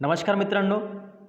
नमस्कार मित्रांनो,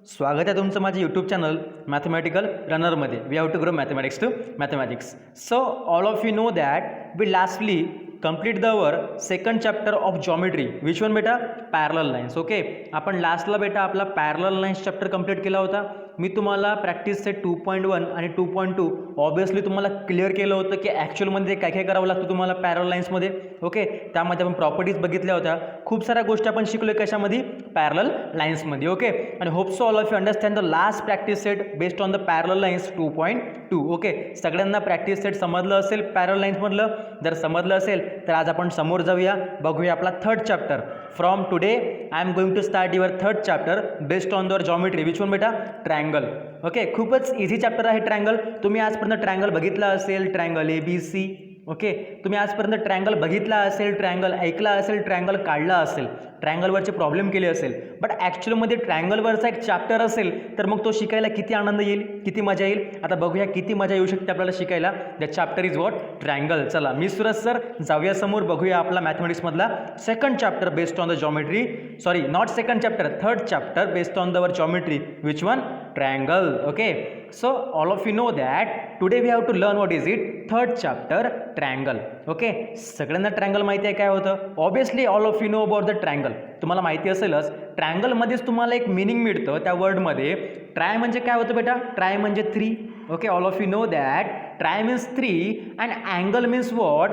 स्वागत आहे तुमचं माझ्या यूट्यूब चॅनल मॅथमॅटिकल रनरमध्ये. We have to grow mathematics to mathematics. So all of you know that we lastly complete the our second chapter of geometry. Which one बेटा? Parallel lines. Okay, आपण लास्टला बेटा आपला पॅरलल लाईन्स चॅप्टर कंप्लीट केला होता. मी तुम्हाला practice set 2.1 आणि 2.2 obviously तुम्हाला क्लिअर केलं होतं की ॲक्च्युअलमध्ये काय काय करावं लागतं तुम्हाला पॅरलल लाईन्समध्ये. ओके, त्यामध्ये आपण प्रॉपर्टीज बघितल्या होत्या, खूप साऱ्या गोष्टी आपण शिकलो कशामध्ये? पॅरलल लाईन्समध्ये. ओके, आणि hope so all of you understand the last practice set based on the parallel lines 2.2. Okay, सगळ्यांना प्रॅक्टिस सेट समजलं असेल पॅरलल लाईन्समधलं. जर समजलं असेल तर आज आपण समोर जाऊया, बघूया आपला third chapter. From today I am going to start your third chapter based on your geometry. Which one बेटा? ट्रायंगल. ओके, खूपच इझी चॅप्टर आहे ट्रायंगल. तुम्ही आजपर्यंत ट्रायंगल बघितला असेल, ट्रायंगल ABC. ओके, तुम्ही आजपर्यंत ट्रायंगल बघितला असेल, ट्रायंगल ऐकला असेल, ट्रायंगल काढला असेल, ट्रायंगलवरचे प्रॉब्लेम केले असेल. बट ॲक्च्युअलमध्ये ट्रायंगलवरचा एक चॅप्टर असेल तर मग तो शिकायला किती आनंद येईल, किती मजा येईल. आता बघूया किती मजा येऊ शकते आपल्याला शिकायला. The chapter is what? Triangle. चला मी सूरज सर जाऊया समोर, बघूया आपला मॅथमॅटिक्समधला second chapter based on the geometry. Sorry, not second chapter, third chapter based on the geometry. Which one? Triangle. Okay, so all of you know that today we have to learn what is it? Third chapter, triangle. Okay, सगळ्यांना triangle माहिती आहे काय होतं? Obviously all of you know about the triangle. तुम्हाला माहिती असेलच, ट्रायंगलमध्येच तुम्हाला एक मिनिंग मिळतं त्या वर्डमध्ये. ट्राय म्हणजे काय होतं बेटा? ट्राय म्हणजे 3. Okay, all of you know that try means 3 and angle means what?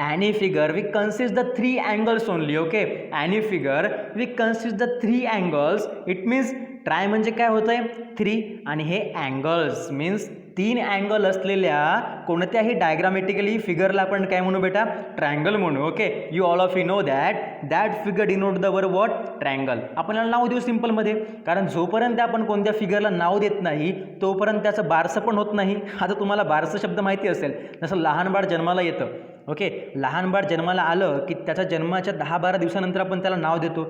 any figure we consist the 3 angles only. Okay, any figure we consist the 3 angles. It means try म्हणजे काय होतं आहे? 3 आणि हे अँगल्स मीन्स 3 अँगल असलेल्या कोणत्याही diagrammatically फिगरला आपण काय म्हणू बेटा? ट्रायंगल म्हणू. Okay, you all of you know that figure denote the वर वॉट? ट्रायंगल. आपण याला नाव देऊ सिम्पलमध्ये, कारण जोपर्यंत आपण कोणत्या फिगरला नाव देत नाही तोपर्यंत त्याचं बारसं पण होत नाही. आता तुम्हाला बारसं शब्द माहिती असेल, जसं लहान बाळ जन्माला येतं. ओके, लहान बाळ जन्माला आलं की त्याच्या जन्माच्या 10-12 दिवसानंतर आपण त्याला नाव देतो.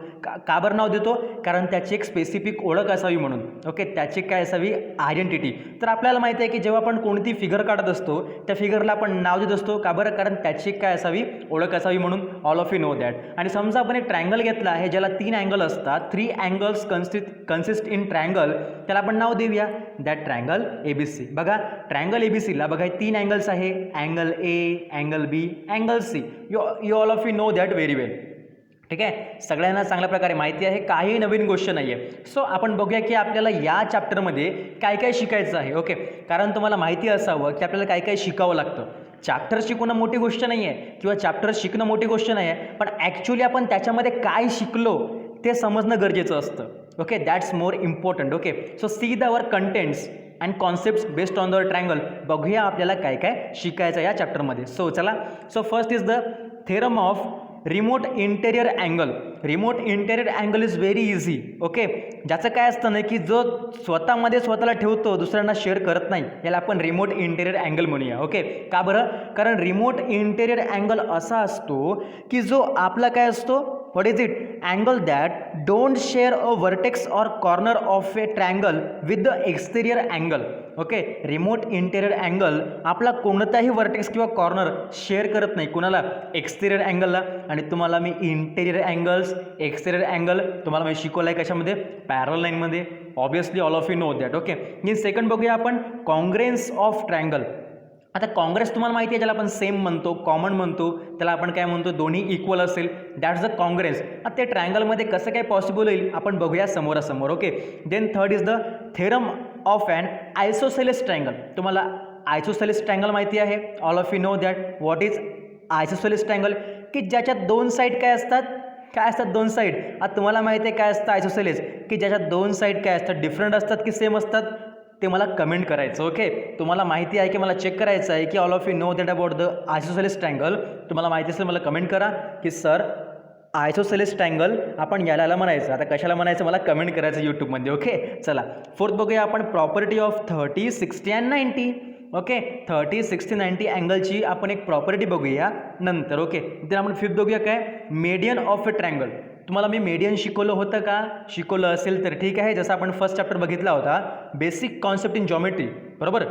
का बरं नाव देतो? कारण त्याची एक स्पेसिफिक ओळख असावी म्हणून. ओके, त्याची काय असावी? आयडेंटिटी. तर आपल्याला माहिती आहे की जेव्हा आपण कोणती फिगर काढत असतो त्या फिगरला आपण नाव देत असतो. का बरं? कारण त्याची काय असावी? ओळख असावी म्हणून. All of you know that. आणि समजा आपण एक ट्रायंगल घेतला आहे ज्याला 3 अँगल असतात, 3 अँगल्स कन्सिस्ट इन ट्रायंगल, त्याला आपण नाव देऊया दॅट ट्रायंगल ABC. बघा, ट्रायंगल ABCला बघा 3 अँगल्स आहे, angle A, angle B, angle C. You all of you know that very well. ठीक आहे, सगळ्यांना चांगल्या प्रकारे माहिती आहे, काही नवीन गोष्ट नाही आहे. सो आपण बघूया की आपल्याला या चॅप्टरमध्ये काय काय शिकायचं आहे. ओके, कारण तुम्हाला माहिती असावं की आपल्याला काय काय शिकावं लागतं. चॅप्टर शिकवणं मोठी गोष्ट नाही आहे किंवा चॅप्टर शिकणं मोठी गोष्ट नाही आहे, पण ॲक्च्युली आपण त्याच्यामध्ये काय शिकलो ते समजणं गरजेचं असतं. Okay, that's more important. Okay, so C the our contents and concepts based on the triangle. बघूया आपल्याला काय काय शिकायचं या चॅप्टरमध्ये. सो चला, so first is the theorem of remote interior angle. Remote interior angle is very easy. Okay, ज्याचं काय असतं ना की जो स्वतःमध्ये स्वतःला ठेवतो, दुसऱ्यांना शेअर करत नाही, याला आपण रिमोट इंटेरियर अँगल म्हणूया. ओके, का बरं? कारण रिमोट इंटेरियर अँगल असा असतो की जो आपला काय असतो? What is it? Angle that don't share a vertex or corner of a triangle with the exterior angle. Okay, remote interior angle आपला कोणताही वर्टेक्स किंवा कॉर्नर शेअर करत नाही. कुणाला? एक्सटेरियर अँगलला. आणि तुम्हाला मी इंटेरियर अँगल्स, एक्सटेरियर अँगल तुम्हाला मी शिकवलं आहे कशामध्ये? पॅरलल लाईनमध्ये. Obviously all of you know that. Okay, in second बघूया आपण कॉंग्रेन्स ऑफ ट्रायंगल. आता काँग्रेस तुम्हाला माहिती आहे, ज्याला आपण सेम म्हणतो, कॉमन म्हणतो, त्याला आपण काय म्हणतो? दोन्ही इक्वल असेल, दॅट्स द काँग्रेस. आता ते ट्रायंगलमध्ये कसं काय पॉसिबल होईल आपण बघूया समोरासमोर. Okay, then third is the theorem of and isosceles triangle. तुम्हाला आयसोसेलेस ट्रायंगल माहिती आहे. All of you know that what is isosceles triangle, की ज्याच्यात 2 साईड काय असतात? काय असतात? 2 साईड. आता तुम्हाला माहिती आहे काय असतं आयसोसेलेस, की ज्याच्यात 2 साईड काय असतात? डिफरंट असतात की सेम असतात? ते मला कमेंट करायचं. ओके, तुम्हाला माहिती आहे की मला चेक करायचं आहे की all of you know that about the isosceles triangle. तुम्हाला माहिती असेल मला कमेंट करा की सर आयसोसेलेस ट्रायंगल आपण याला म्हणायचं. आता कशाला म्हणायचं मला कमेंट करायचं यूट्यूबमध्ये. ओके, चला फोर्थ बघूया आपण प्रॉपर्टी ऑफ 30, 60 अँड 90. ओके, 30, 60, 90 अँगलची आपण एक प्रॉपर्टी बघूया नंतर. ओके, देन आपण फिफ्थ बघूया काय? Median of a triangle. तुम्हाला मी मीडियन शिकवलं होतं का? शिकवलं असेल तर ठीक आहे. जसं आपण फर्स्ट चॅप्टर बघितला होता, बेसिक कॉन्सेप्ट इन जॉमेट्री, बरोबर.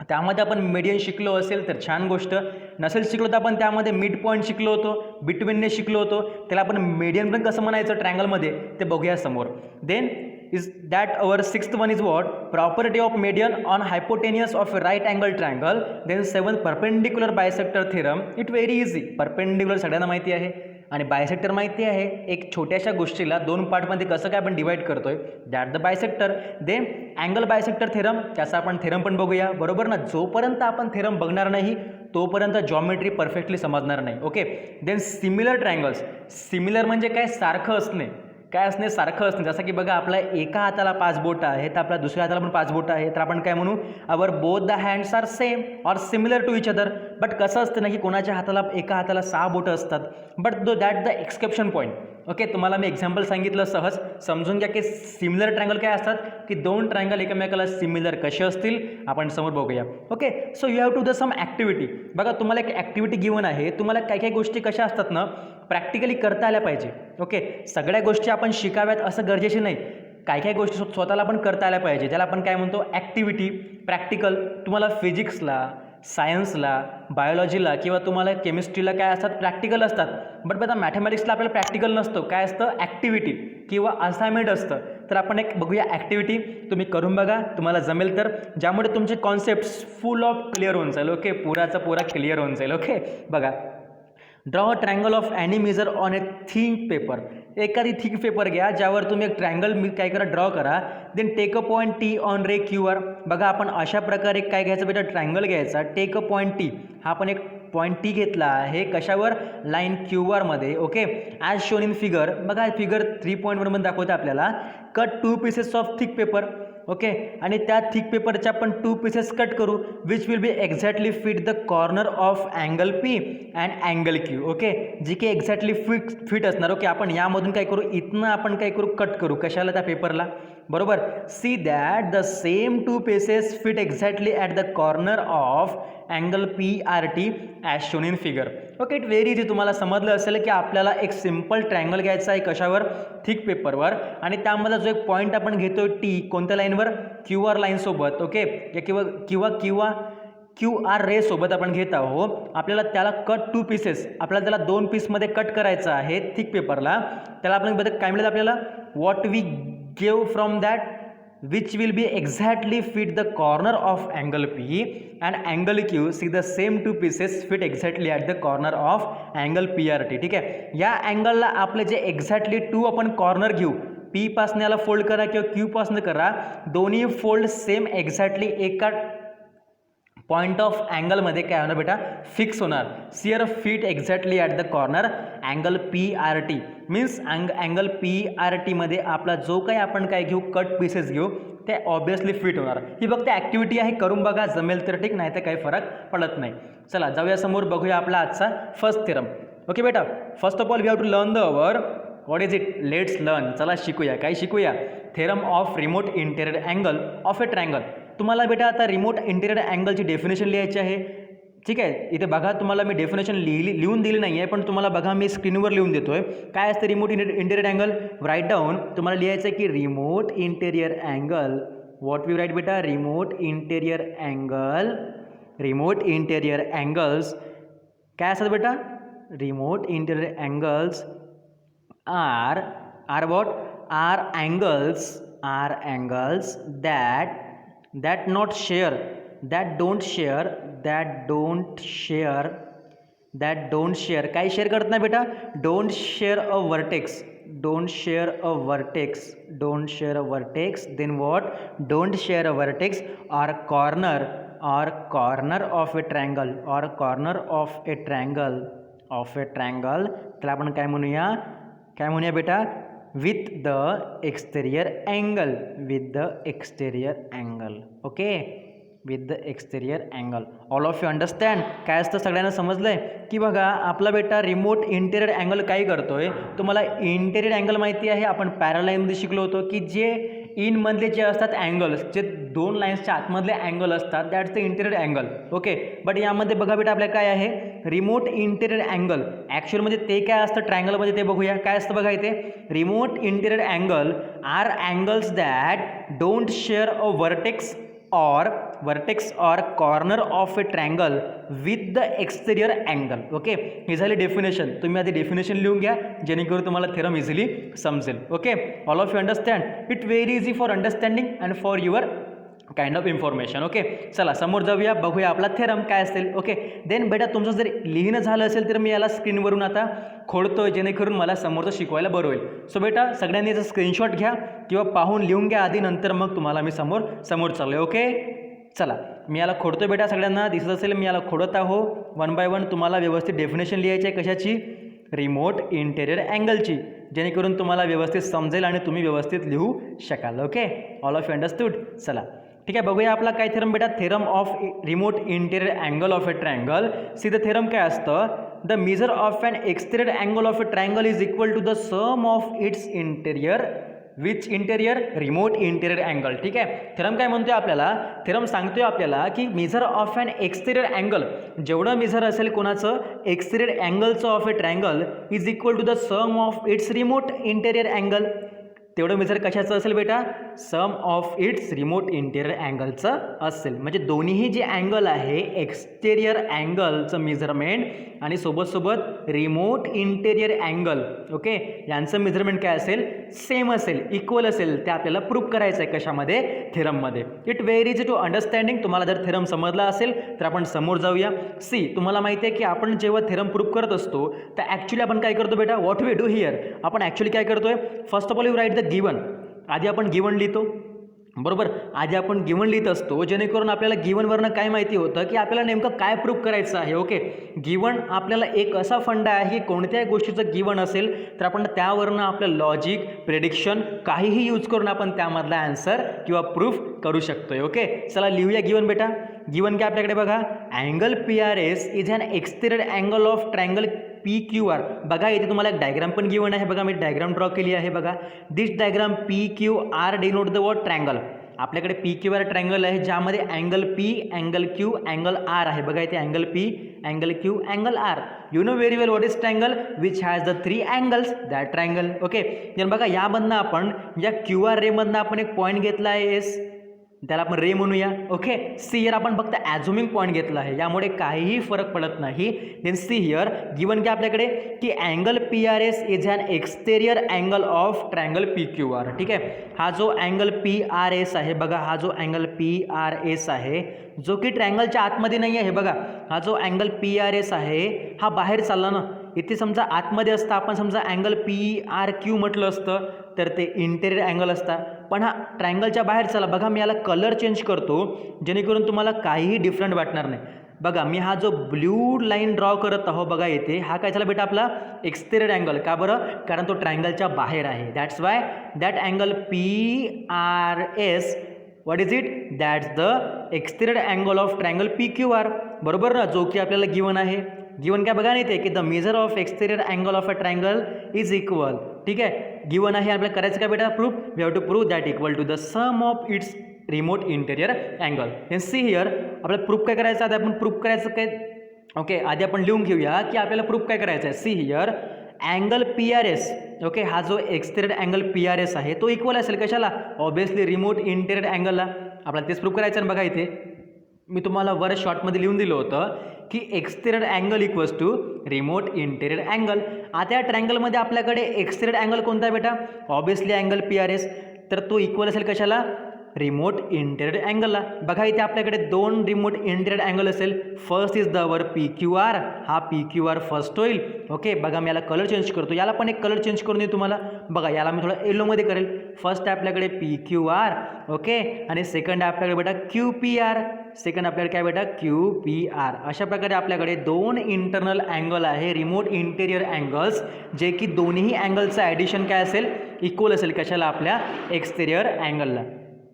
त्यामध्ये आपण मीडियन शिकलो असेल तर छान गोष्ट, नसेल शिकलो तर आपण त्यामध्ये मिड पॉईंट शिकलो होतो, बिटवीनने शिकलो होतो, त्याला आपण मीडियन पण कसं म्हणायचं ट्रँगलमध्ये ते बघूया समोर. Then is that our sixth one is what, property of median on hypotenuse of a right angle triangle. Then 7 perpendicular bisector theorem. It very easy. Perpendicular सगळ्यांना माहिती आहे आणि बायसेक्टर माहिती आहे. एक छोट्याशा गोष्टीला 2 पार्टमध्ये कसं काय आपण डिवाईड करतोय, that the bisector. Then angle bisector theorem, त्याचा आपण थेरम पण बघूया, बरोबर ना. जोपर्यंत आपण थेरम बघणार नाही तोपर्यंत जॉमेट्री परफेक्टली समजणार नाही. Okay. Then similar triangles. Similar म्हणजे काय, सारखं असणे. काय असणे, सारखं असणे. जसं की बघा आपल्या एका हाताला 5 बोटं आहेत, आपल्या दुसऱ्या हाताला पण 5 बोटं आहेत, तर आपण काय म्हणू, our both the hands are same or similar to each other. But कसं असतं ना की कोणाच्या हाताला एका हाताला 6 बोटं असतात, but that the exception point. Okay. तुम्हाला मी एक्झाम्पल सांगितलं सहज समजून घ्या की सिमिलर ट्रँगल काय असतात की 2 ट्रँगल एकमेकाला सिमिलर कसे असतील आपण समोर बघूया. Okay. So you have to the some activity. बघा तुम्हाला एक ॲक्टिव्हिटी गिवन आहे, तुम्हाला काही काही गोष्टी कशा असतात ना प्रॅक्टिकली करता आल्या पाहिजे. ओके. सगळ्या गोष्टी आपण शिकाव्यात असं गरजेचे नाही, काही काही गोष्टी स्वतःला पण करता आल्या पाहिजे, त्याला आपण काय म्हणतो ॲक्टिव्हिटी, प्रॅक्टिकल. तुम्हाला फिजिक्सला, सायन्सला, बायोलॉजीला किंवा तुम्हाला केमिस्ट्रीला काय असतात, प्रॅक्टिकल असतात. बट आता मॅथमॅटिक्सला आपल्याला प्रॅक्टिकल नसतं, काय असतं, ॲक्टिव्हिटी किंवा असाइनमेंट असतं. तर आपण एक बघूया ॲक्टिव्हिटी, तुम्ही करून बघा, तुम्हाला जमेल तर, ज्यामुळे तुमचे कॉन्सेप्ट्स फुल ऑफ क्लिअर होऊन जाईल. ओके. पुराचा पुरा क्लिअर होऊन जाईल. ओके. बघा, draw a triangle of any measure on a thick paper. एखादी थिक पेपर घ्या ज्यावर तुम्ही एक ट्रँगल काय करा, ड्रॉ करा. Then take a point T on ray Q R. बघा आपण अशा प्रकारे काय घ्यायचं बेटा, ट्रँगल घ्यायचा, टेक अ पॉईंट टी. हा आपण एक पॉईंट टी घेतला आहे कशावर, लाईन क्यू आरमध्ये. Okay. As shown in figure. बघा फिगर 3.1 दाखवते आपल्याला. Cut 2 pieces of thick paper. Okay. आणि त्या थिक पेपरच्या आपण 2 पीसेस कट करू, which will be exactly fit the corner of angle P and angle Q. Okay. जी की एक्झॅक्टली फिट असणार. ओके. आपण यामधून काय करू, इथनं आपण काय करू, कट करू कशाला, त्या पेपरला, बरोबर. See that the same 2 pieces fit exactly at the corner of angle P R T as shown in figure. Okay. It very easy. तुम्हाला समजलं असेल की आपल्याला एक सिम्पल ट्रँगल घ्यायचा आहे कशावर, थिक पेपरवर, आणि त्यामध्ये जो एक पॉईंट आपण घेतो टी, कोणत्या लाईनवर, क्यू आर लाईनसोबत. ओके. किंवा क्यू आर रे सोबत आपण घेत आहोत. आपल्याला त्याला कट 2 पीसेस, आपल्याला त्याला 2 पीसमध्ये कट करायचं आहे थिक पेपरला. त्याला आपण काय मिळेल आपल्याला, what we give from that which will be exactly fit the corner of angle P and angle Q. See the same 2 pieces fit exactly at the corner of angle PRT. ठीक आहे. या अँगलला आपले जे एक्झॅक्टली 2 आपण corner घेऊ, P पासून याला fold करा किंवा Q पासून करा, दोन्ही फोल्ड सेम एक्झॅक्टली एका पॉईंट ऑफ अँगलमध्ये काय होणार बेटा, फिक्स होणार. सिअर fit exactly at the corner angle P R T. Means angle P R टीमध्ये आपला जो काही आपण काय घेऊ, कट पीसेस घेऊ, ते ऑब्वियसली फिट होणार. ही फक्त ॲक्टिव्हिटी आहे, करून बघा, जमेल तर ठीक, नाही तर काही फरक पडत नाही. चला जाऊया समोर, बघूया आपला आजचा फर्स्ट थेरम. ओके बेटा, first of all we have to learn the our what is it, let's learn. चला शिकूया, काय शिकूया, theorem of remote interior angle of a triangle. तुम्हाला बेटा आता रिमोट इंटेरियर अँगलची डेफिनेशन लिहायची आहे. ठीक आहे. इथे बघा तुम्हाला मी डेफिनेशन लिहून दिली नाही आहे, पण तुम्हाला बघा मी स्क्रीनवर लिहून देतो आहे. काय असतं remote interior angle, write down. तुम्हाला लिहायचं आहे की remote interior angle, what we write बेटा, remote interior angle, remote interior angles काय असतात बेटा, remote interior angles are what, are angles that don't share काय शेअर करत नाही बेटा, don't share a vertex, then what, don't share a vertex or corner of a triangle, त्याला आपण काय म्हणूया बेटा, with the exterior angle. Okay, with the exterior angle. All of you understand? काय असतं सगळ्यांना समजलंय की बघा आपला बेटा रिमोट इंटेरियर अँगल काय करतोय, तुम्हाला इंटेरियर अँगल माहिती आहे, आपण पॅरालाईनमध्ये शिकलो होतो की जे इनमधले जे असतात अँगल्स, जे 2 लाईन्सच्या आतमधले अँगल असतात, that's the interior angle. Okay. But यामध्ये बघा बेटा आपल्या काय आहे, रिमोट इंटेरियर अँगल. ॲक्च्युअलमध्ये ते काय असतं ट्रँगलमध्ये ते बघूया. काय असतं बघा इथे, remote interior angle are angles that don't share a vertex or vertex or corner of a triangle with the exterior angle. Okay, ही झाली डेफिनेशन. तुम्ही आधी डेफिनेशन लिहून घ्या जेणेकरून तुम्हाला थेरम इझिली समजेल. Okay, all of you understand it. Very easy for understanding and for your kind of information. Okay, चला समोर जाऊया, बघूया आपला थेरम काय असेल. ओके, देन बेटा तुमचं जर लिहिणं झालं असेल तर मी याला स्क्रीनवरून आता खोडतोय जेणेकरून मला समोरचं शिकवायला बरं होईल. सो बेटा सगळ्यांनी याचा स्क्रीनशॉट घ्या किंवा पाहून लिहून घ्या आधी, नंतर मग तुम्हाला मी समोर चाललोय. ओके, चला मी याला खोडतोय बेटा, सगळ्यांना दिसत असेल मी याला खोडत आहो वन बाय वन. तुम्हाला व्यवस्थित डेफिनेशन लिहायची आहे कशाची, रिमोट इंटेरियर अँगलची, जेणेकरून तुम्हाला व्यवस्थित समजेल आणि तुम्ही व्यवस्थित लिहू शकाल. Okay, all of you understood. चला ठीक आहे, बघूया आपला काय थेरम बेटा. Theorem of remote interior angle of a triangle. See the theorem काय असतं, the measure of an exterior angle of a triangle is equal to the sum of its interior which interior remote interior angle. ठीक आहे, theorem काय म्हणतोय आपल्याला, theorem सांगतोय आपल्याला की measure of an exterior angle, जेवढं मेजर असेल कोणाचं एक्सटेरियर अँगलचं of a triangle is equal to the sum of its remote interior angle. तेवढं मेजर कशाचं असेल बेटा, sum of its remote interior अँगलचं असेल. म्हणजे दोन्हीही जे अँगल आहे एक्सटेरियर अँगलचं मेजरमेंट आणि सोबत रिमोट इंटेरियर अँगल, ओके, यांचं मेजरमेंट काय असेल, सेम असेल, इक्वल असेल. ते आपल्याला प्रूव्ह करायचं आहे कशामध्ये, थेरममध्ये. It very easy to understanding. तुम्हाला जर थेरम समजला असेल तर आपण समोर जाऊया. सी, तुम्हाला माहिती आहे की आपण जेव्हा थेरम प्रूव्ह करत असतो तर ॲक्च्युली आपण काय करतो बेटा, व्हॉट वी डू हिअर, आपण ॲक्च्युली काय करतोय, first of all you write the given. आधी आपण गिवन लिहितो, बरोबर, आधी आपण गिवन लिहित असतो जेणेकरून आपल्याला गिवनवरनं काय माहिती होतं की आपल्याला नेमकं काय प्रूव्ह करायचं आहे. ओके, गिवन आपल्याला एक असा फंडा आहे की कोणत्याही गोष्टीचं गिवन असेल तर आपण त्यावरनं आपलं लॉजिक, प्रेडिक्शन काहीही यूज करून आपण त्यामधला आन्सर किंवा प्रूफ करू शकतोय. ओके, चला लिहूया गिवन बेटा. गिवन काय आपल्याकडे बघा, angle PRS is an exterior angle of triangle PQR. बघा इथे तुम्हाला एक डायग्राम पण गिवन आहे, बघा मी डायग्राम ड्रॉ केली आहे. बघा this diagram PQR denote the word triangle. आपल्याकडे PQR ट्रायंगल आहे ज्यामध्ये angle P, angle Q, angle R आहे. बघा इथे angle P, angle Q, angle R. You know very well what is triangle which has the 3 angles, that triangle. Okay, तर बघा यामधनं आपण या QR रेमधनं आपण एक पॉईंट घेतला आहे एस, त्याला आपण रे म्हणूया. ओके, सी हिअर आपण फक्त ॲझ्युमिंग पॉईंट घेतला आहे, यामुळे काहीही फरक पडत नाही. देन सी हिअर गिवन की आपल्याकडे की angle PRS is an exterior angle of triangle PQR. ठीक आहे, हा जो अँगल PRS आहे बघा, हा जो अँगल PRS आहे जो की ट्रायंगलच्या आतमध्ये नाही आहे. बघा हा जो अँगल PRS आहे हा बाहेर चालला ना, इथे समजा आतमध्ये असतं, आपण समजा अँगल PRQ म्हटलं असतं तर ते इंटेरियर अँगल असता, पण हा ट्रायंगलच्या बाहेर चला. बघा मी याला कलर चेंज करतो जेणेकरून तुम्हाला काहीही डिफरंट वाटणार नाही. बघा मी हा जो ब्ल्यू लाईन ड्रॉ करत आहो बघा इथे, हा काय झाला बेटा आपला एक्सटेरियर अँगल. का बरं, कारण तो ट्रायंगलच्या बाहेर आहे. That's Y that angle PRS, what is it, that's the exterior angle of triangle PQR. बरोबर ना, जो की आपल्याला गिवन आहे. गिवन काय बघा नाही ते की the measure of exterior angle of a triangle is equal. ठीक आहे, गिवन आहे, आपल्याला करायचं काय बेटा, proof. We have to prove that equal to the sum of its remote interior angle. Then see here आपल्याला प्रूफ काय करायचं, आधी आपण प्रूफ करायचं काय. ओके, आधी आपण लिहून घेऊया की आपल्याला प्रूफ काय करायचं आहे. See here angle PRS, okay, हा जो एक्सटेरियर अँगल PRS आहे तो इक्वल असेल कशाला, ऑब्वियसली रिमोट इंटेरियर अँगलला. आपल्याला तेच प्रूफ करायचं आहे. बघा इथे मी तुम्हाला वर शॉर्टमध्ये लिहून दिलं होतं की exterior angle equals to remote interior angle. आता या ट्रायंगलमध्ये आपल्याकडे एक्सटेरियर अँगल कोणता आहे बेटा, ऑब्वियसली अँगल PRS, तर तो इक्वल असेल कशाला, रिमोट इंटेरियर अँगलला. बघा इथे आपल्याकडे 2 रिमोट इंटेरियर अँगल असेल. फर्स्ट इज द वर PQR, हा PQR फर्स्ट होईल. ओके, बघा मी याला कलर चेंज करतो, याला पण एक कलर चेंज करून देऊ तुम्हाला. बघा याला मी थोडं येलोमध्ये करेल. फर्स्ट आहे आपल्याकडे PQR, ओके, आणि सेकंड आहे आपल्याकडे बेटा QPR. सेकंड आपल्याकडे काय बेटा, QPR. अशा प्रकारे आपल्याकडे 2 इंटरनल अँगल आहे, रिमोट इंटेरियर अँगल्स, जे की दोन्ही अँगलचं ॲडिशन काय असेल, इक्वल असेल कशाला, आपल्या एक्सटेरियर अँगलला.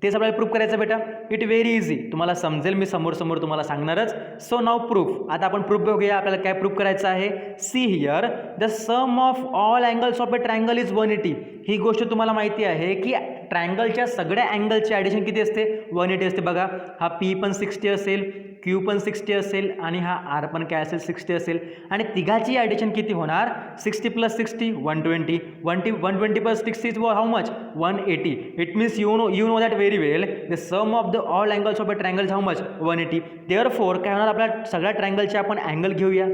तेच आपल्याला प्रूफ करायचं बेटा. इट व्हेरी इझी, तुम्हाला समजेल, मी समोर तुम्हाला सांगणारच. सो नाव प्रूफ. आता आपण प्रूफ बघूया, आपल्याला काय प्रूफ करायचं आहे. See here the sum of all angles of a triangle is 180. ही गोष्ट तुम्हाला माहिती आहे की ट्रायंगलच्या सगळ्या अँगलची ॲडिशन किती असते, 180 असते. बघा हा P पण 60 असेल, क्यू पण 60 असेल आणि हा आर पण काय असेल 60 असेल आणि तिघाची ॲडिशन किती होणार 60 + 60 120 120 + 60 is how much 180. It means you know that very well the sum of the all angles of a triangle how much 180. Therefore काय होणार आपल्या सगळ्या ट्रायंगलचे आपण अँगल घेऊया.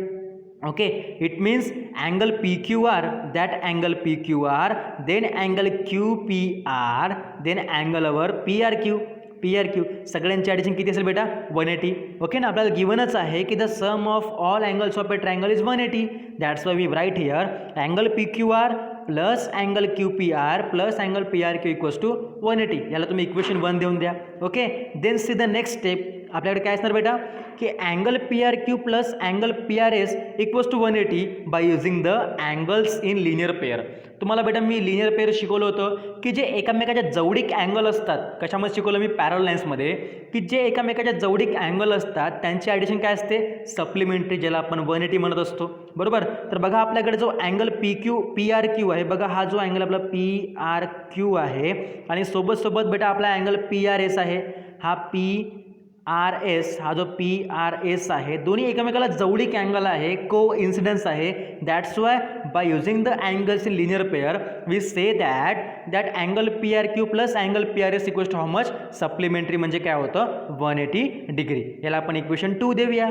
okay, it means angle PQR, that angle PQR, then angle QPR, then angle our PRQ सगळ्यांची addition किती असेल बेटा 180. ओके ना, आपल्याला गिवनच आहे की the sum of all angles of a triangle is 180. That's why we write here angle PQR plus angle QPR plus angle PRQ equals to 180. याला तुम्ही इक्वेशन 1 देऊन द्या. Okay, then see the next step. आपल्याकडे काय असणार बेटा की angle PRQ plus angle PRS equals to 180 by using the angles in linear pair. तुम्हाला बेटा मी लिनियर पेअर शिकवलं होतं की जे एकामेकाच्या जवळीक अँगल असतात. कशामध्ये शिकवलं मी पॅरल लाईन्समध्ये, की जे एकामेकाच्या जवळीक अँगल असतात त्यांची ॲडिशन काय असते सप्लिमेंटरी, ज्याला आपण 180 म्हणत असतो. बरोबर. तर बघा आपल्याकडे जो अँगल PRQ आहे बघा, हा जो अँगल आपला PRQ आहे आणि सोबत बेटा आपला अँगल PRS आहे. हा PRS, हा जो PRS आहे दोन्ही एकमेकाला जवळीक अँगल आहे, को इन्सिडन्स आहे. That's why by using the angles in linear pair we say that angle PRQ plus angle PRS equals to how much supplementary, म्हणजे काय होतं 180 डिग्री. याला आपण इक्वेशन 2 देऊया.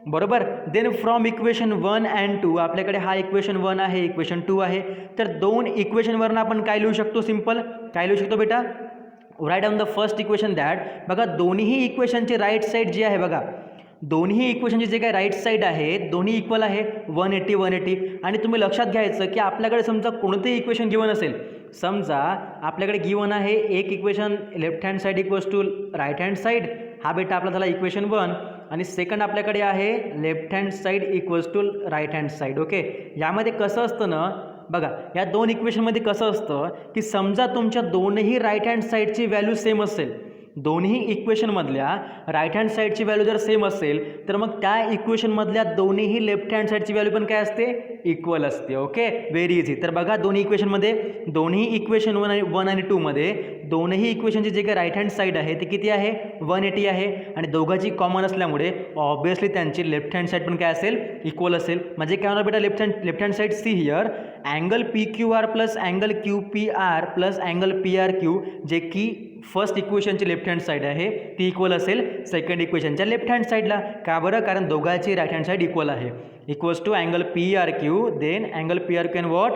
बरोबर. देन फ्रॉम इक्वेशन 1 अँड 2 आपल्याकडे हा इक्वेशन 1 आहे, इक्वेशन 2 आहे. तर दोन इक्वेशनवरून आपण काय लिहू शकतो, सिम्पल काय लिहू शकतो बेटा, right on the first equation that बघा दोन्ही इक्वेशनची राईट साईड जी आहे बघा, दोन्ही इक्वेशनची जे काही राईट साईड आहे दोन्ही इक्वल आहे 180. आणि तुम्ही लक्षात घ्यायचं की आपल्याकडे समजा कोणतेही इक्वेशन गिवन असेल, समजा आपल्याकडे गिवन आहे एक equation left hand side equals to right hand side, हा बेटा आपला झाला इक्वेशन 1. आणि सेकंड आपल्याकडे आहे left hand side equals to right hand side. Okay, यामध्ये कसं असतं ना बघा, या दोन इक्वेशनमध्ये कसं असतं की समजा तुमच्या दोनही राईट हँड साईडची व्हॅल्यू सेम असेल, दोन्ही इक्वेशनमधल्या राईट हँड साईडची व्हॅल्यू जर सेम असेल तर मग त्या इक्वेशनमधल्या दोन्ही लेफ्ट हँड साईडची व्हॅल्यू पण काय असते इक्वल असते. Okay, very easy. तर बघा दोन्ही इक्वेशनमध्ये, दोन्ही इक्वेशन 1 आणि 2 मध्ये दोन्ही इक्वेशनची जे काही राईट हँड साईड आहे ते किती आहे 180 आहे. आणि दोघांची कॉमन असल्यामुळे ऑब्वियसली त्यांची लेफ्ट हँड साईड पण काय असेल इक्वल असेल. म्हणजे काय होणार बेटा left hand side see here angle PQR plus angle QPR plus angle PRQ, जे की फर्स्ट इक्वेशनची लेफ्ट हँड साईड आहे ती इक्वल असेल सेकंड इक्वेशनच्या लेफ्ट हँड साईडला. का बरं, कारण दोघांची राईट हँड साईड इक्वल आहे. Equals to angle PRQ then angle PRQ and what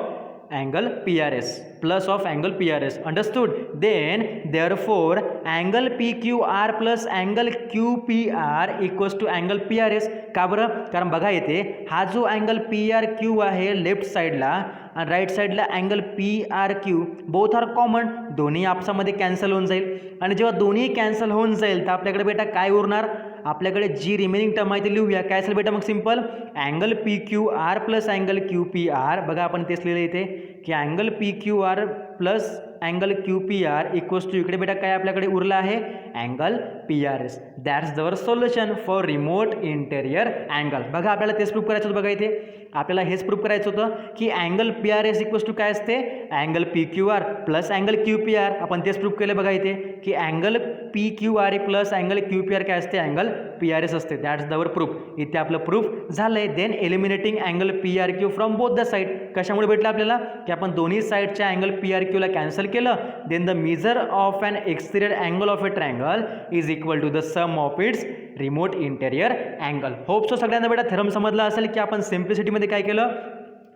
angle PRS plus of angle PRS. Understood? Then therefore angle PQR plus angle QPR equals to angle PRS. का बरं, कारण बघा येते हा जो angle PRQ आहे left साईडला आणि राईट साईडला angle PRQ both are common, दोन्ही आपसामध्ये कॅन्सल होऊन जाईल. आणि जेव्हा दोन्ही कॅन्सल होऊन जाईल तर आपल्याकडे बेटा काय उरणार, आपल्याकडे जी रिमेनिंग टर्म आहे ती लिहूया. काय असेल बेटा मग simple angle PQR plus angle QPR. बघा आपण तेच लिहिलं इथे की angle PQR plus angle QPR equals to इकडे बेटा काय आपल्याकडे उरला आहे angle PRS. That's the our solution for remote interior angle. बघा आपल्याला तेच प्रूफ करायचं होतं. बघा इथे आपल्याला हेच प्रूफ करायचं होतं की अँगल PRS इक्वल्स टू काय असते angle PQR plus angle QPR. आपण तेच प्रूफ केलं बघा इथे की angle PQR plus angle QPR काय असते अँगल PRS असते. That's the our proof. इथे आपलं प्रूफ झालंय. Then eliminating angle PRQ from both the side. कशामुळे भेटलं आपल्याला की आपण दोन्ही साईडच्या अँगल PRQ ला कॅन्सल केलं. Then the measure of an exterior angle of a triangle is equal to the sum of its remote interior angle. Hope so सगळ्यांना बेटा थेरम समजला असेल की आपण सिम्प्लिसिटीमध्ये काय केलं,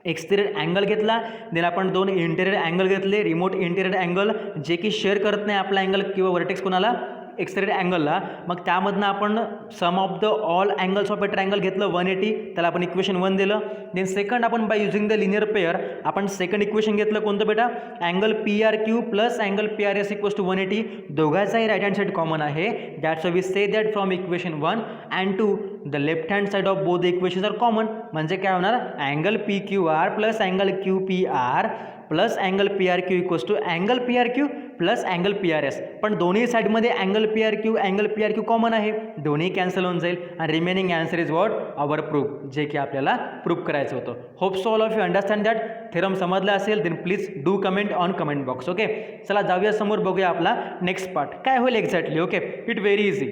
एक्सटिरियर अँगल घेतला, देन आपण दोन इंटेरियर अँगल घेतले, रिमोट इंटेरियर अँगल जे की शेअर करत नाही आपला अँगल किंवा वर्टेक्स कोणाला एक्सटिरियर अँगलला. मग त्यामधनं आपण sum of the all angles of a triangle घेतलं 180, त्याला आपण इक्वेशन 1 दिलं. देन सेकंड आपण by using the linear pair आपण सेकंड इक्वेशन घेतलं कोणतं बेटा angle PRQ plus angle PRS equals to 180. दोघांचाही राईट हँड साईड कॉमन आहे. That's we say that from equation 1 and 2 the left hand side of both equations are common. म्हणजे काय होणार angle PQR plus angle QPR plus angle PRQ equals to angle PRQ plus angle PRS. पण दोन्ही साईडमध्ये angle PRQ common आहे, दोन्ही cancel होऊन जाईल. आणि remaining answer is what our proof, जे की आपल्याला प्रूफ करायचं होतं. Hope so all of you understand that. Theorem समजला असेल then please do comment on comment box. Okay, चला जाऊया समोर, बघूया आपला नेक्स्ट पार्ट काय होईल exactly. Okay, it very easy.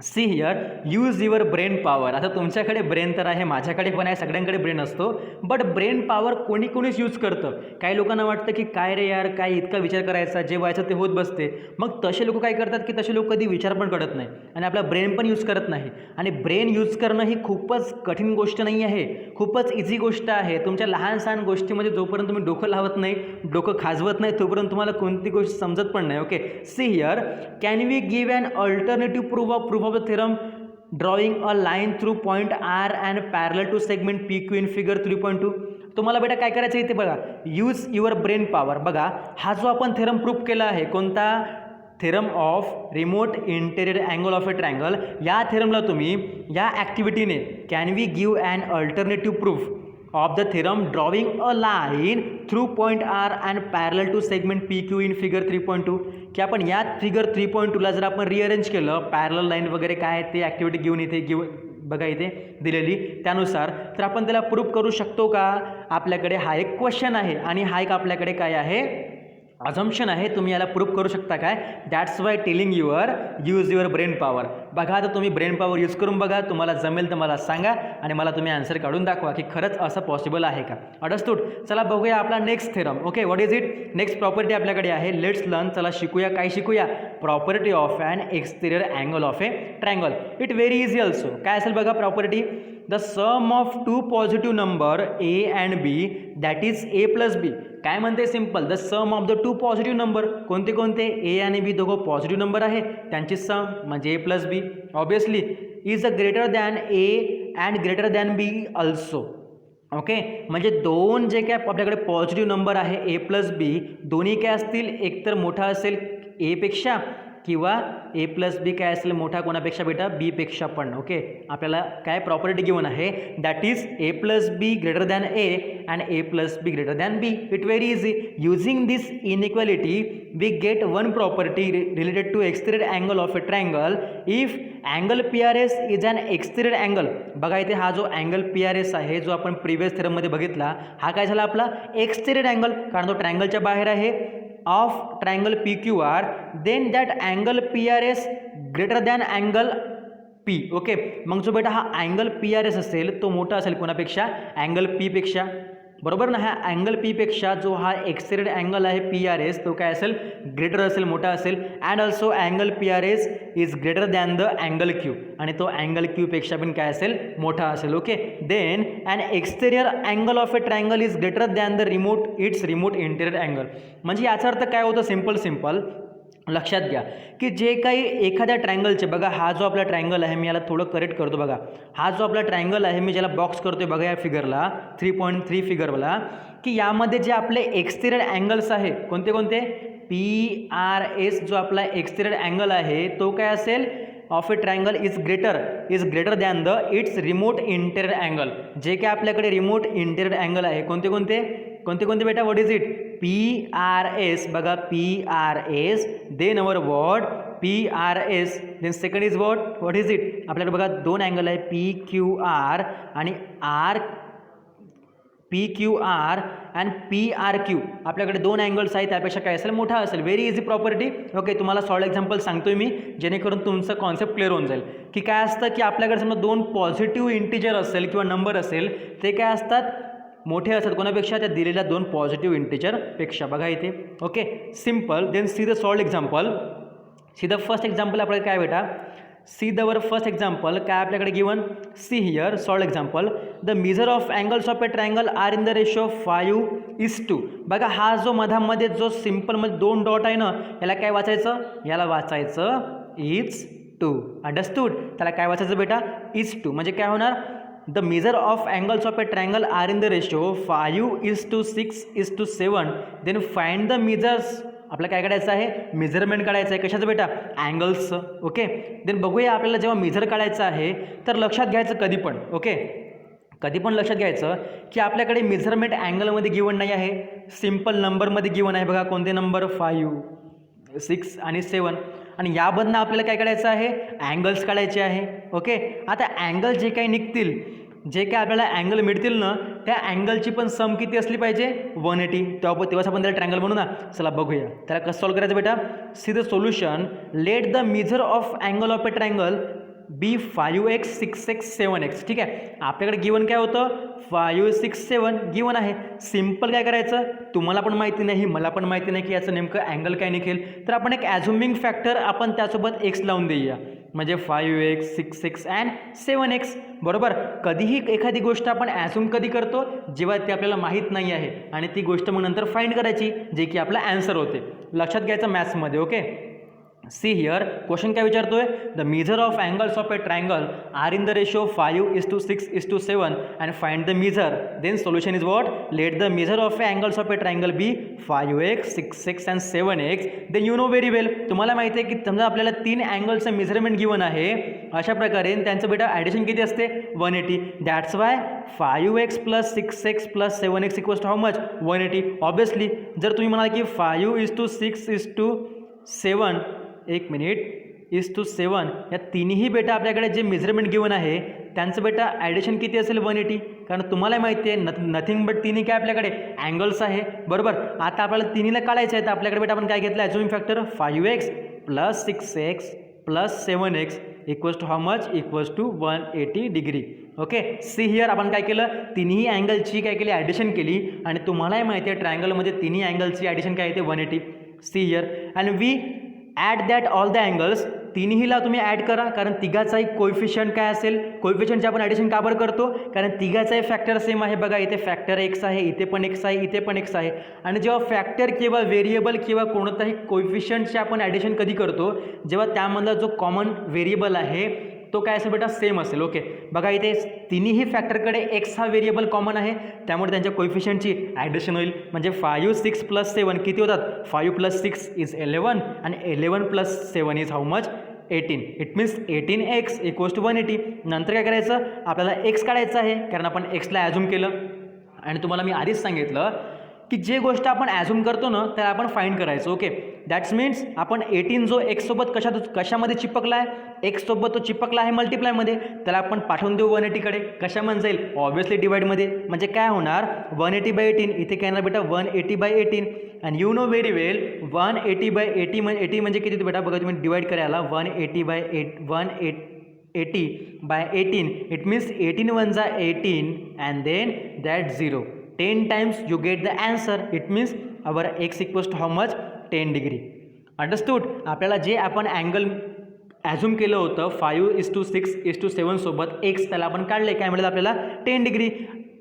See here use your brain power. आता तुमच्याकडे ब्रेन तर आहे, माझ्याकडे पण आहे, सगळ्यांकडे ब्रेन असतो. बट ब्रेन पॉवर कोणीच यूज करतं. काही लोकांना वाटतं की काय रे यार, काय इतका विचार करायचा, जे व्हायचं ते होत बसते. मग तसे लोक काय करतात की तसे लोक कधी विचार पण करत नाही आणि आपला ब्रेन पण यूज करत नाही. आणि ब्रेन यूज करणं ही खूपच कठीण गोष्ट नाही आहे, खूपच इझी गोष्ट आहे. तुमच्या लहान सहान गोष्टीमध्ये जोपर्यंत तुम्ही डोकं लावत नाही, डोकं खाजवत नाही, तोपर्यंत तुम्हाला कोणती गोष्ट समजत पण नाही. Okay, see here can we give an alternative proof of the theorem drawing a line through point R and parallel to segment PQ in figure 3.2. तुम्हाला बेटा काय करायचं इथे बघा, यूज युअर ब्रेन पॉवर. बघा हा जो आपण थेरम प्रूफ केला आहे, कोणता theorem of remote interior angle of a triangle, या थेरमला तुम्ही या ॲक्टिव्हिटीने can we give an alternative proof of the theorem drawing a line through point R and parallel to segment PQ in figure 3.2. की आपण या फिगर 3.2ला जर आपण रिअरेंज केलं, पॅरलल लाईन वगैरे काय ते ॲक्टिव्हिटी घेऊन इथे बघा इथे दिलेली, त्यानुसार तर आपण त्याला प्रूफ करू शकतो का. आपल्याकडे हा एक क्वेश्चन आहे आणि हा एक आपल्याकडे काय आहे, अझम्पशन आहे. तुम्ही याला प्रूफ करू शकता काय, that's why telling use your brain power. बघा आता तुम्ही ब्रेन पॉवर यूज करून बघा, तुम्हाला जमेल तर मला सांगा आणि मला तुम्ही आन्सर काढून दाखवा की खरंच असं पॉसिबल आहे का. अंडरस्टूड. चला बघूया आपला next theorem. Okay, what is it. Next property आपल्याकडे आहे, लेट्स लर्न. चला शिकूया, काय शिकूया, property of an exterior angle of a triangle. It very easy also. काय असेल बघा property, the sum of two positive number A and B that is A plus B. काय म्हणते, simple, the sum of the two positive number. कोणते कोणते, ए आणि बी दोघं positive number आहे, त्यांची सम म्हणजे A plus B. Obviously is a greater than A and greater than B also. Okay, म्हणजे दोन जे काय आपल्याकडे पॉझिटिव्ह नंबर आहे ए प्लस बी, दोन्ही काय असतील, एकतर मोठा असेल एपेक्षा किंवा ए प्लस बी काय असेल मोठा कोणापेक्षा बेटा, बी पेक्षा पण. ओके, आपल्याला काय प्रॉपर्टी गिवन आहे, that is A plus B greater than A and A plus B greater than B. It very easy. Using this inequality we get one property related to exterior angle of a triangle if angle P R S is an exterior angle. बघा इथे हा जो angle P R S आहे, जो आपण previous थेरममध्ये बघितला, हा काय झाला आपला एक्सटेरियर अँगल, कारण तो ट्रायंगलच्या बाहेर आहे, of triangle P Q R, then that angle P R S greater than angle P. Okay, मग जो बेटा हा अँगल पी आर एस असेल तो मोठा असेल कोणापेक्षा, अँगल पी पेक्षा, बरोबर ना. ह्या अँगल पी पेक्षा जो हा एक्सटेरियर अँगल आहे पी आर एस, तो काय असेल, ग्रेटर असेल, मोठा असेल. And also angle P R S is greater than the angle Q, आणि तो अँगल क्यू पेक्षा पण काय असेल, मोठा असेल. Okay, then and exterior angle of a triangle is greater than the its remote interior angle. म्हणजे याचा अर्थ काय होतं, सिम्पल लक्षात घ्या की जे काही एखाद्या ट्रायंगलचे, बघा हा जो आपला ट्रायंगल आहे, मी याला थोडं करेक्ट करतो. बघा हा जो आपला ट्रायंगल आहे, मी ज्याला बॉक्स करतोय बघा या फिगरला, 3.3 फिगरवाला, की यामध्ये जे आपले एक्सटेरियर अँगल्स आहे, कोणते कोणते, पी आर एस जो आपला एक्सटेरियर अँगल आहे तो काय असेल, of a triangle is greater than the its remote interior angle. जे काय आपल्याकडे रिमोट इंटेरियर अँगल आहे, कोणते कोणते बेटा, what is it, P R S. बघा P R S, then our what, P R S, then second is what is it. आपल्याकडे बघा दोन अँगल आहे, पी क्यू आर आणि R, P Q R and P R Q. आपल्याकडे दोन angles आहेत, त्यापेक्षा काय असेल, मोठा असेल. Very easy property. ओके, तुम्हाला सॉल्ड एक्झाम्पल सांगतोय मी, जेणेकरून तुमचं कॉन्सेप्ट क्लिअर होऊन जाईल. की काय असतं की आपल्याकडे समजा दोन पॉझिटिव्ह इंटिजर असेल किंवा नंबर असेल, ते काय असतात, मोठे असतात कोणापेक्षा, त्या दिलेल्या दोन पॉझिटिव्ह इंटिजरपेक्षा. बघा इथे. Okay, simple. Then see the solved example. See the first example आपल्याकडे काय बेटा, सी द फर्स्ट एक्झाम्पल काय आपल्याकडे given, see here solved example, the measure of angles of a triangle are in the ratio 5:2. बघा हा जो मधामध्ये जो सिम्पलमध्ये दोन डॉट आहे ना, याला काय वाचायचं, याला वाचायचं इज 2. अंडरस्टूड. त्याला काय वाचायचं बेटा, इज 2. म्हणजे काय होणार, the measure of angles of a triangle are in the ratio 5:6:7. Then find the measures. आपल्याला काय काढायचं आहे, मेजरमेंट काढायचं आहे. कशाचं बेटा, अँगल्सचं. ओके, देन बघूया आपल्याला जेव्हा मेजर काढायचं आहे तर लक्षात घ्यायचं कधी पण, ओके, कधी पण लक्षात घ्यायचं की आपल्याकडे मेजरमेंट अँगलमध्ये गिवन नाही आहे, सिम्पल नंबरमध्ये गिवन आहे. बघा कोणते नंबर, 5, 6 आणि 7. आणि यामधनं आपल्याला काय काढायचं आहे, अँगल्स काढायचे आहे. ओके, आता अँगल जे काही निघतील, जे काय आपल्याला अँगल मिळतील ना, त्या अँगलची पण सम किती असली पाहिजे, 180. तेव्हाच आपण त्याला ट्रायंगल म्हणू ना. चला बघूया त्याला कसं सॉल्व करायचं बेटा. See the solution. Let the measure of angle of a triangle be 5x 6x 7x. ठीक आहे, आपल्याकडे गिवन काय होतं 5 6 7 गिवन आहे. सिम्पल काय करायचं, तुम्हाला पण माहिती नाही मला पण माहिती नाही की याचं नेमकं अँगल काय निघेल, तर आपण एक ॲझ्युमिंग फॅक्टर आपण त्यासोबत x लावून देऊया, म्हणजे 5x 6x अँड 7x. बरोबर. कधीही एखादी गोष्ट आपण ॲझ्युम कधी करतो, जेव्हा ती आपल्याला माहीत नाही आहे आणि ती गोष्ट मग नंतर फाइंड करायची, जे की आपला अँसर होते. लक्षात घ्यायचं मॅथ्समध्ये. ओके, सी हिअर क्वेश्चन काय विचारतोय, the measure of angles of a triangle are in the ratio 5:6:7 and find the measure. Then solution is what, let the measure of a angles of a triangle be 5x 6x and 7x. Then you know very well, तुम्हाला माहिती आहे की समजा आपल्याला 3 अँगलचं measurement given आहे, अशा प्रकारे त्यांचं बेटा ॲडिशन किती असते 180. That's why 5x + 6x + 7x equals to how much 180. Obviously जर तुम्ही म्हणाल की 5:6:7 एक मिनिट 1:7 या तिन्ही बेटा आपल्याकडे जे मेजरमेंट गिवन आहे त्यांचं बेटा ॲडिशन किती असेल 180. कारण तुम्हाला माहिती आहे नथिंग बट तिन्ही काय आपल्याकडे अँगल्स आहे. बरोबर. आता आपल्याला तिन्हीला काढायचं आहे, तर आपल्याकडे बेटा आपण काय घेतलं assuming factor 5x + 6x + 7x equals to how much equals to 180 degree. Okay, see here आपण काय केलं, तिन्ही अँगलची काय केली ॲडिशन केली आणि तुम्हालाही माहिती आहे ट्रायंगलमध्ये तिन्ही अँगलची ॲडिशन काय येते 180. See here and we at that all the angles. तिन्हीला तुम्ही ॲड करा, कारण तिघाचाही कोएफिशियंट काय असेल, कोएफिशियंटचे आपण ॲडिशन का बरं करतो, कारण तिघाचाही फॅक्टर सेम आहे. बघा इथे फॅक्टर x आहे, इथे पण x आहे, इथे पण x आहे. आणि जेव्हा फॅक्टर किंवा व्हेरिएबल किंवा कोणताही कोएफिशियंटचे आपण ॲडिशन कधी करतो, जेव्हा त्यामधला जो कॉमन व्हेरिएबल आहे तो काय असेल बेटा सेम असेल. ओके, बघा इथे तिन्ही फॅक्टरकडे x हा व्हेरिएबल कॉमन आहे, त्यामुळे त्यांच्या कोएफिशियंटची ॲडिशन होईल. म्हणजे 5 6 + 7 किती होतात, 5 + 6 इज 11 आणि 11 + 7 is how much 18. It means 18x equals to 180. नंतर काय करायचं, आपल्याला x काढायचं आहे, कारण आपण xला ॲझ्युम केलं आणि तुम्हाला मी आधीच सांगितलं की जे गोष्ट आपण ॲझ्युम करतो ना त्याला आपण फाइंड करायचं. ओके, दॅट्स मीन्स आपण 18 जो x सोबत कशामध्ये चिपकला आहे, x सोबत तो चिपकला आहे मल्टिप्लायमध्ये, त्याला आपण पाठवून देऊ 180कडे. कशामध्ये जाईल, ऑब्वियसली डिवाइडमध्ये. म्हणजे काय होणार 180/18, इथे काय येणार बेटा 180/18. अँड यू नो व्हेरी वेल 180/80 म्हणजे किती बेटा, बघा तुम्ही डिवाइड करायला 180/18 इट मीन्स 18 1 जा 18 and then that 0. 10 times you get the answer. It means our x equals to how much 10 degree. Understood. आपल्याला जे आपण अँगल ॲझ्युम केलं होतं 5:6:7 सोबत x, त्याला आपण काढले, काय मिळेल आपल्याला 10 डिग्री.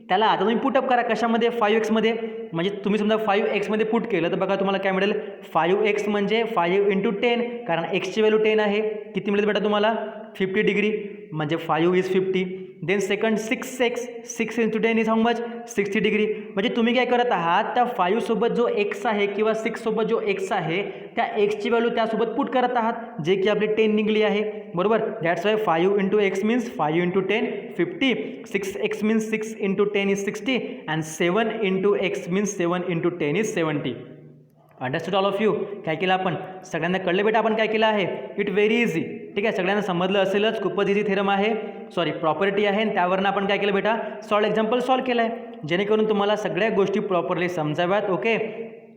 त्याला आता तुम्ही पुटअप करा कशामध्ये 5x मध्ये, म्हणजे तुम्ही समजा 5x मध्ये पुट केलं तर बघा तुम्हाला काय मिळेल 5x म्हणजे 5 × 10, कारण x ची व्हॅल्यू 10 आहे. किती मिळेल बेटा तुम्हाला 50 डिग्री, म्हणजे 5 is 50. Then second 6x 6 × 10 is how much 60 degree. म्हणजे तुम्ही काय करत आहात, त्या 5 सोबत जो x आहे किंवा 6 सोबत जो x आहे त्या x ची व्हॅल्यू त्यासोबत पुट करत आहात, जे की आपली 10 निघली आहे. बरोबर. That's why 5 × x means 5 × 10 50, 6x means 6 × 10 is 60 and 7 × x means 7 × 10 is 70. Understood all of you. काय केलं आपण, सगळ्यांना कळले बेटा आपण काय केलं आहे, इट व्हेरी इझी. ठीक आहे, सगळ्यांना समजलं असेलच, खूपच इझी थेरम आहे, सॉरी प्रॉपर्टी आहे, आणि त्यावरनं आपण काय केलं बेटा एक्झाम्पल सॉल्व केलं आहे, जेणेकरून तुम्हाला सगळ्या गोष्टी प्रॉपरली समजाव्यात. ओके,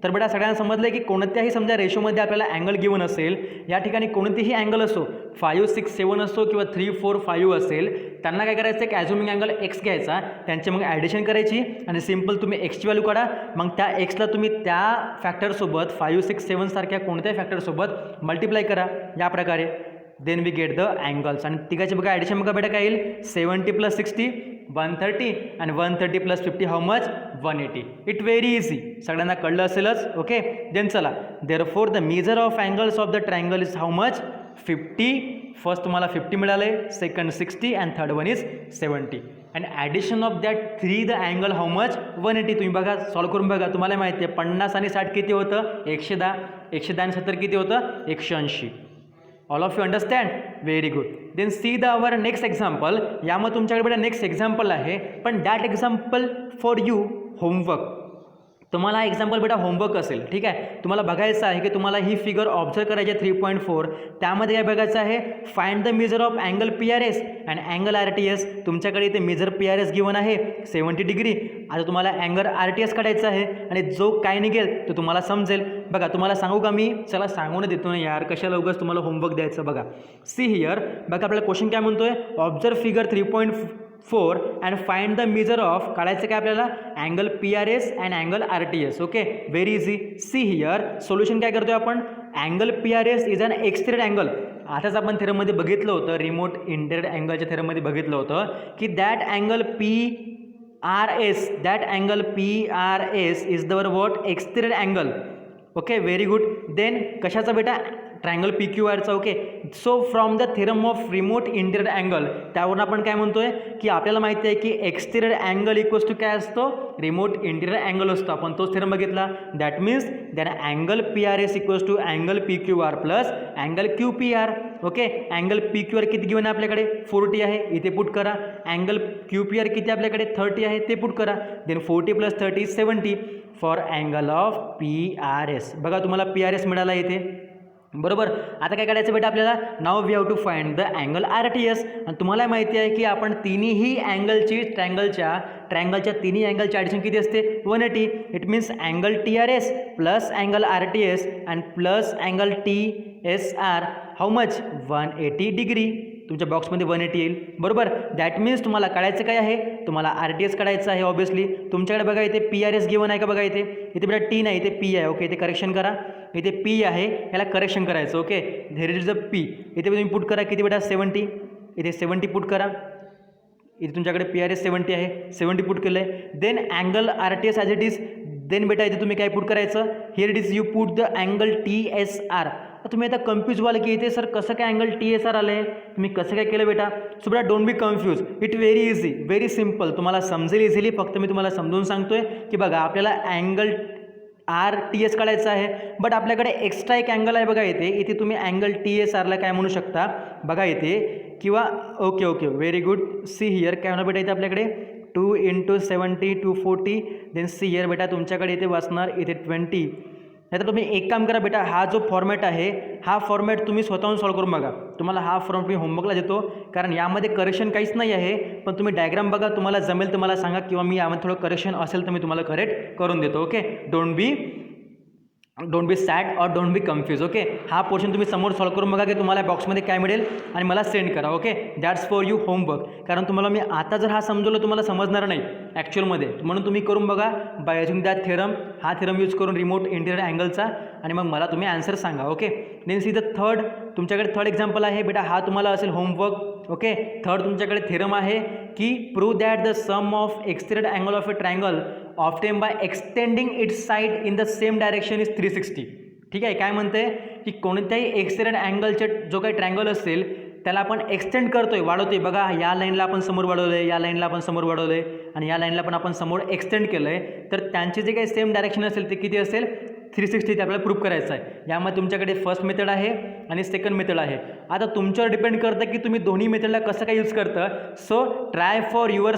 तर बेटा सगळ्यांना समजलं की कोणत्याही समजा रेशोमध्ये आपल्याला अँगल गिवन असेल, या ठिकाणी कोणतेही अँगल असो 5 6 7 असो किंवा 3 4 5 असेल, त्यांना काय करायचं एक ॲझ्युमिंग अँगल x घ्यायचा, त्यांची मग ॲडिशन करायची आणि सिम्पल तुम्ही एक्सची व्हॅल्यू काढा, मग त्या एक्सला तुम्ही त्या फॅक्टरसोबत 5 6 7 सारख्या कोणत्याही फॅक्टरसोबत मल्टिप्लाय करा या प्रकारे. Then we get the angles. आणि तिघाची बघा ॲडिशन बघा बेटा काय येईल 70 + 60 130 आणि 130 + 50 how much 180. It very easy, सगळ्यांना कळलं असेलच. ओके, देन चला, therefore the measure of angles of the triangle is how much 50. First तुम्हाला 50 मिळाले, second 60 and third one is 70. And addition of that 3 the angle how much 180. तुम्ही बघा solve करून बघा, तुम्हाला माहिती आहे 50 आणि 60 किती होतं 110, 110 आणि 70 किती होतं 180. All of you understand, very good. Then see the our next example. यामध्ये तुमच्याकडे बेटा नेक्स्ट एक्झाम्पल आहे, पण that example for you homework. तुम्हाला हा एक्झाम्पल बेटा होमवर्क असेल, ठीक आहे. तुम्हाला बघायचं आहे की तुम्हाला ही फिगर ऑब्झर्व करायची आहे 3.4. त्यामध्ये काय बघायचं आहे, find the measure of angle PRS and angle RTS. तुमच्याकडे इथे मेजर PRS गिवन आहे 70 डिग्री. आता तुम्हाला अँगल RTS काढायचा आहे आणि जो काय निघेल तो तुम्हाला समजेल. बघा तुम्हाला सांगू का मी, चला सांगून देतो ना यार, कशाला उगाच तुम्हाला होमवर्क द्यायचं. बघा सी हिअर, बघा आपल्याला क्वेश्चन काय म्हणतोय, observe figure 3.4 and find the measure of, काढायचं काय आपल्याला, angle PRS and angle RTS. Okay, very easy. See here solution काय करतोय आपण, angle PRS is an exterior angle. आताच आपण थेरममध्ये बघितलं होतं, रिमोट इंटेरियर अँगलच्या थेरममध्ये बघितलं होतं की that angle PRS is the what, exterior angle. Okay, very good. Then कशाचा बेटा, ट्रायंगल PQRचा. Okay, so from the theorem of remote interior angle, त्यावरून आपण काय म्हणतोय की आपल्याला माहिती आहे की एक्सटेरियर अँगल इक्वल्स टू काय असतो, रिमोट इंटेरियर अँगल असतो. आपण तोच थेरम बघितला. That means that angle PRS equals to angle PQR plus angle QPR. Okay, angle PQR किती गिवन आहे आपल्याकडे, 40 आहे, इथे पुट करा. अँगल QPR किती आपल्याकडे, 30 आहे, ते पुट करा. Then 40 + 30 70 for angle of PRS. बघा तुम्हाला PRS मिळाला इथे, बरोबर. आता काय करायचं बेटा आपल्याला, now we have to find the angle RTS. आणि तुम्हाला माहिती आहे की आपण तिन्ही अँगलची ट्रँगलच्या तिन्ही अँगलची ॲडिशन किती असते, 180. It means angle TRS plus angle RTS and plus angle TSR how much, 180 degree. तुमच्या बॉक्समध्ये 180 येईल, बरोबर. दॅट मीन्स तुम्हाला काढायचं काय आहे, तुम्हाला RTS काढायचं आहे. ऑब्वियसली तुमच्याकडे बघा इथे PRS गिवन आहे का, बघा इथे बेटा T नाही, इथे P आहे. ओके, इथे करेक्शन करा. इथे P आहे, याला करेक्शन करायचं. ओके, धेर इज अ P. इथे तुम्ही पुट करा किती बेटा, 70. इथे 70 पुट करा. इथे तुमच्याकडे PRS 70 आहे, 70 पुट केलं आहे. Then angle RTS as it is. Then बेटा इथे तुम्ही काय पुट करायचं, here it is you put the angle TSR. तुम्ही आता कन्फ्यूज व्हाल की इथे सर कसं काय अँगल TSR आलं आहे, तुम्ही कसं काय केलं बेटा. सो बेटा don't be confuse, it very easy, very simple. तुम्हाला समजेल इझिली, फक्त मी तुम्हाला समजून सांगतोय की बघा आपल्याला अँगल RTS काढायचं आहे, बट आपल्याकडे एक्स्ट्रा एक अँगल आहे. बघा इथे तुम्ही अँगल TSRला काय म्हणू शकता, बघा इथे, किंवा okay very good. See here काय होणार बेटा, इथे आपल्याकडे 2 × 70 240. देन सी हिअर बेटा तुमच्याकडे इथे वाचणार इथे 20. नाहीतर तुम्ही एक काम करा बेटा, हा जो फॉर्मॅट आहे हा फॉर्मॅट तुम्ही स्वतःहून सॉल्व करून बघा. तुम्हाला हा फॉर्मॅट मी होमवर्कला देतो, कारण यामध्ये करेक्शन काहीच नाही आहे. पण तुम्ही डायग्राम बघा, तुम्हाला जमेल तर मला सांगा, किंवा मी यामध्ये थोडं करेक्शन असेल तर मी तुम्हाला करेक्ट करून देतो. ओके, डोंट बी सॅड और डोंट बी कन्फ्यूज. ओके, हा पोर्शन तुम्ही समोर सॉल्व करून बघा की तुम्हाला बॉक्समध्ये काय मिळेल आणि मला सेंड करा. Okay, that's for you homework. कारण तुम्हाला मी आता जर हा समजवलं तुम्हाला समजणार नाही ॲक्च्युअलमध्ये, म्हणून तुम्ही करून बघा बाय युजिंग दॅट थेरम. हा थेरम यूज करून रिमोट इंटेरियर अँगलचा, आणि मग मला तुम्ही आन्सर सांगा. Okay, then see the third, तुमच्याकडे थर्ड एक्झाम्पल आहे बेटा, हा तुम्हाला असेल होमवर्क. ओके, थर्ड तुमच्याकडे थेरम आहे की prove that the sum of exterior angle of a triangle often by extending its side in the same direction is 360. ठीक आहे, काय म्हणते की कोणत्याही एक्सटेरियर अँगलचे जो काही ट्रायंगल असेल त्याला आपण एक्सटेंड करतोय, वाढवतोय. बघा या लाईनला आपण समोर वाढवलं आहे, या लाईनला आपण समोर वाढवलं आहे, आणि या लाईनला पण आपण समोर एक्सटेंड केलं आहे. तर त्यांचे जे काही सेम डायरेक्शन असेल ते किती असेल, 360 ते आपल्याला प्रूव्ह करायचं आहे. यामध्ये तुमच्याकडे फर्स्ट मेथड आहे आणि सेकंड मेथड आहे. आता तुमच्यावर डिपेंड करतं की तुम्ही दोन्ही मेथडला कसं काय यूज करता. सो ट्राय युअर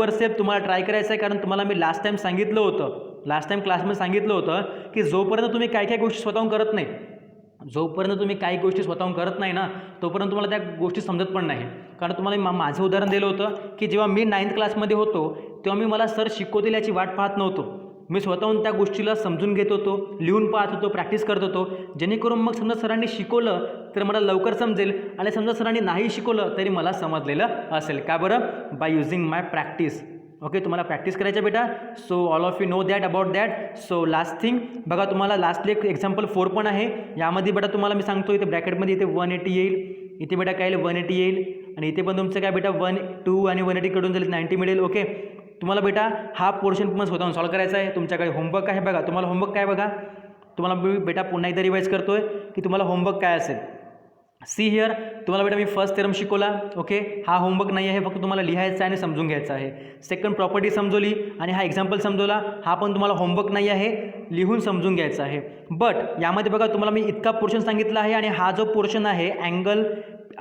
सेल्फ, तुम्हाला ट्राय करायचं आहे. कारण तुम्हाला मी लास्ट टाइम क्लासमध्ये सांगितलं होतं की जोपर्यंत तुम्ही काय गोष्टी स्वतःहून करत नाही, ना, तोपर्यंत तुम्हाला त्या गोष्टी समजत पण नाही. कारण तुम्हाला माझं उदाहरण दिलं होतं की जेव्हा मी 9th क्लासमध्ये होतो तेव्हा मला सर शिकवतील याची वाट पाहत नव्हतो. मी स्वतःहून त्या गोष्टीला समजून घेत होतो, लिहून पाहत होतो, प्रॅक्टिस करत होतो, जेणेकरून मग समजा सरांनी शिकवलं तर मला लवकर समजेल, आणि समजा सरांनी नाही शिकवलं तरी मला समजलेलं असेल. का बरं, by using my practice. Okay, तुम्हाला प्रॅक्टिस करायचं बेटा. So all of you know that about that. So last thing बघा, तुम्हाला लास्टली एक एक्झाम्पल 4 पण आहे. यामध्ये बेटा तुम्हाला मी सांगतो, इथे ब्रॅकेटमध्ये इथे 180 येईल, इथे बेटा काय येईल 180 येईल, आणि इथे पण तुमचं काय बेटा 2 आणि 180 कडून जाईल 90 मिळेल. ओके, तुम्हाला बेटा हा पोर्शन पण स्वतःहून सॉल्व करायचा आहे. तुमच्याकडे होमवर्क आहे. बघा तुम्हाला होमवर्क काय, बघा तुम्हाला मी बेटा पुन्हा एकदा रिवाईज करतोय की तुम्हाला होमवर्क काय असेल. सी हिअर, तुम्हाला बेटा मी फर्स्ट थेरम शिकवला. ओके, हा होमवर्क नाही आहे, फक्त तुम्हाला लिहायचं आहे आणि समजून घ्यायचं आहे. सेकंड प्रॉपर्टी समजवली आणि हा एक्झाम्पल समजवला, हा पण तुम्हाला होमवर्क नाही आहे, लिहून समजून घ्यायचं आहे. बट यामध्ये बघा तुम्हाला मी इतका पोर्शन सांगितला आहे, आणि हा जो पोर्शन आहे अँगल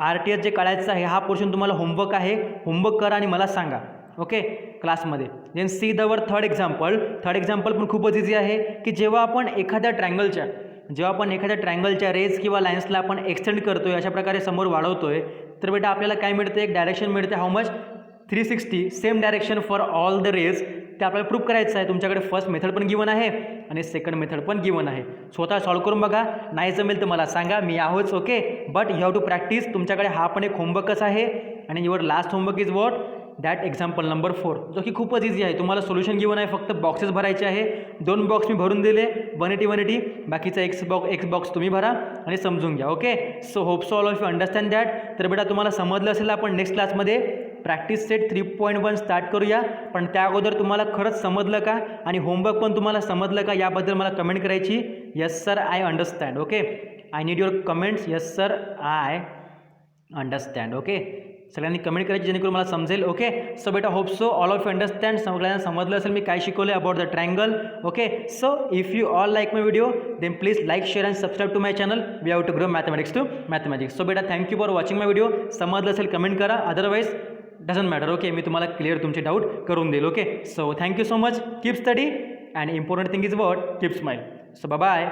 RTS जे काढायचं आहे, हा पोर्शन तुम्हाला होमवर्क आहे. होमवर्क करा आणि मला सांगा. ओके, क्लासमध्ये. देन सी वर थर्ड एक्झाम्पल पण खूपच इझी आहे की जेव्हा आपण एखाद्या ट्रँगलच्या रेज किंवा लाईन्सला आपण एक्सटेंड करतोय, अशा प्रकारे समोर वाढवतोय, तर बेटा आपल्याला काय मिळते, एक डायरेक्शन मिळते. How much? 360. Same direction for all the rays. ते आपल्याला प्रूव्ह करायचं आहे. तुमच्याकडे फर्स्ट मेथड पण गिवन आहे आणि सेकंड मेथड पण गिवन आहे. स्वतः सॉल्व करून बघा. नाही जमेल तर मला सांगा, मी आहोच. Okay, but you have to practice. तुमच्याकडे हा पण एक होमवर्कच आहे आणि your last homework is what? That example number 4, जो की खूपच इझी आहे. तुम्हाला सोल्युशन गिवन आहे, फक्त बॉक्सेस भरायचे आहे. 2 बॉक्स मी भरून दिले, 180 बाकीचा एक बॉक्स तुम्ही भरा आणि समजून घ्या. Okay, so hope so all of you understand that. तर बेटा तुम्हाला समजलं असेल. आपण नेक्स्ट क्लासमध्ये प्रॅक्टिस सेट 3.1 स्टार्ट करूया. पण त्या अगोदर तुम्हाला खरंच समजलं का आणि होमवर्क पण तुम्हाला समजलं का याबद्दल मला कमेंट करायची. Yes sir, I understand. Okay, I need your comments. Yes sir, I understand. Okay, सगळ्यांनी कमेंट करायची जेणेकरून मला समजेल. ओके, सो बेटा hope so all of you understand. सगळ्यांना समजलं असेल मी काय शिकवलं about the triangle. Okay, so if you all like my video then please like, share and subscribe to my channel. We have to grow mathematics to mathematics. So बेटा thank you for watching my video. समजलं असेल comment करा, otherwise doesn't matter. Okay, मी तुम्हाला clear तुमचे doubt करून देईल. Okay, so thank you so much. Keep study and important thing is what? Keep smile. So bye.